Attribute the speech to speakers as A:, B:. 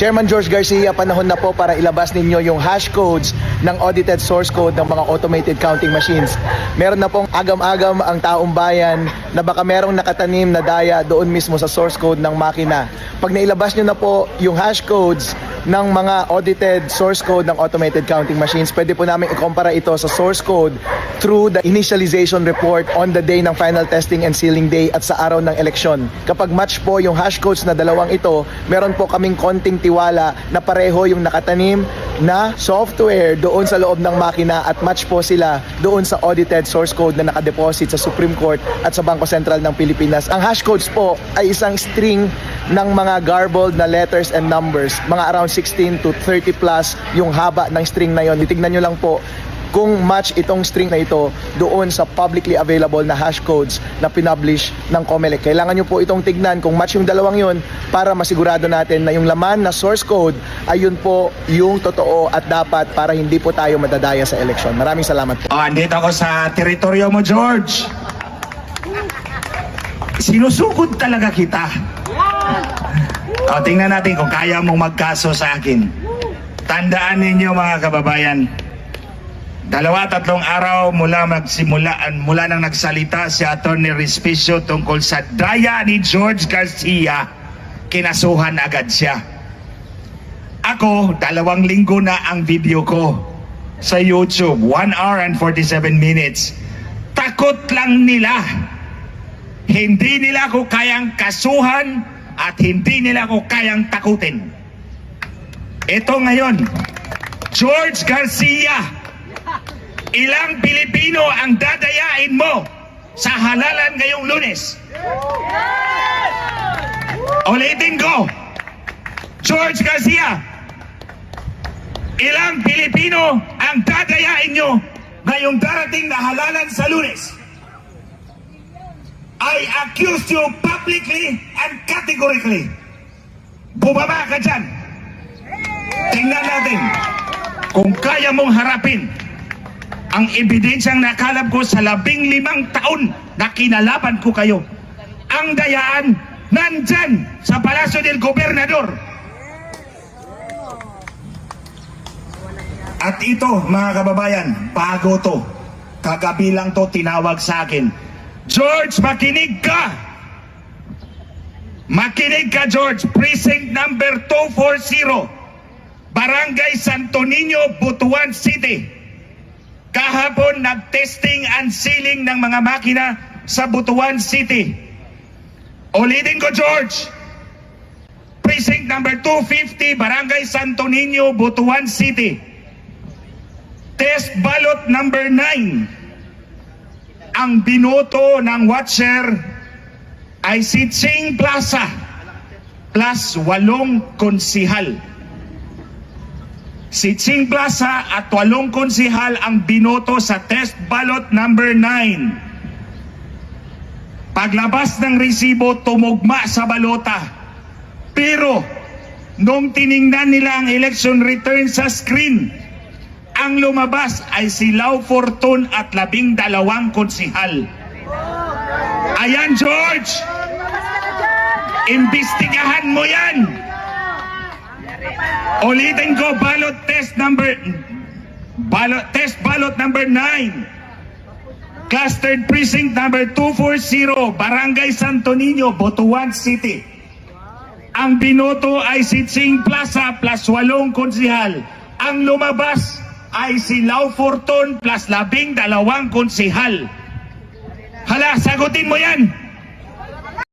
A: Chairman George Garcia, panahon na po para ilabas ninyo yung hash codes ng audited source code ng mga automated counting machines. Meron na pong agam-agam ang taong bayan na baka merong nakatanim na daya doon mismo sa source code ng makina. Pag nailabas nyo na po yung hash codes ng mga audited source code ng automated counting machines, pwede po namin ikumpara ito sa source code through the initialization report on the day ng final testing and sealing day at sa araw ng eleksyon. Kapag match po yung hash codes na dalawang ito, meron po kaming konting tiwala na pareho yung nakatanim na software doon sa loob ng makina at match po sila doon sa audited source code na nakadeposit sa Supreme Court at sa Bangko Sentral ng Pilipinas. Ang hash codes po ay isang string ng mga garbled na letters and numbers, mga around 16 to 30 plus yung haba ng string na yon. Titignan nyo lang po kung match itong string na ito doon sa publicly available na hash codes na pinublish ng COMELEC. Kailangan nyo po itong tignan kung match yung dalawang yun para masigurado natin na yung laman na source code ay yun po yung totoo at dapat para hindi po tayo madadaya sa eleksyon. Maraming salamat po.
B: Andito ako sa teritoryo mo, George. Sinusugod talaga kita. Tingnan natin kung kaya mong magkaso sa akin. Tandaan ninyo mga kababayan, 2-3 araw mula nang nagsalita si Attorney Respicio tungkol sa daya ni George Garcia, kinasuhan agad siya. Ako, 2 linggo na ang video ko sa YouTube, 1 hour and 47 minutes. Takot lang nila. Hindi nila ako kayang kasuhan at hindi nila ako kayang takutin. Ito ngayon, George Garcia, ilang Pilipino ang dadayain mo sa halalan ngayong Lunes? Ulitin ko, George Garcia, ilang Pilipino ang dadayain nyo ngayong darating na halalan sa Lunes? I accuse you publicly and categorically. Bumaba ka dyan. Tingnan natin kung kaya mong harapin ang ebidensyang nakalap ko sa 15 taon na kinalaban ko kayo. Ang dayaan nandyan sa Palasyo del Gobernador. At ito mga kababayan, bago to, kagabi lang to tinawag sa akin. George, makinig ka! Makinig ka, George. Precinct number 240, Barangay Santo Niño, Butuan City. Kahapon, nag-testing and sealing ng mga makina sa Butuan City. Ulitin ko, George. Precinct number 250, Barangay Santo Niño, Butuan City. Test ballot number 9. Ang binoto ng watcher ay si Ching Plaza plus 8 konsihal. Si Ching Plaza at 8 konsihal ang binoto sa test ballot number 9. Paglabas ng resibo, tumugma sa balota. Pero nung tiningnan nila ang election return sa screen, ang lumabas ay si Lau Fortun at 12 konsihal. Ayan, George! Imbestigahan mo yan! Ulitin ko, test ballot number 9. Clustered precinct number 240, Barangay Santo Niño, Butuan City. Ang binoto ay si Ching Plaza plus 8 konsihal. Ang lumabas ay si Lau Fortun plus 12 konsihal. Hala, sagutin mo yan!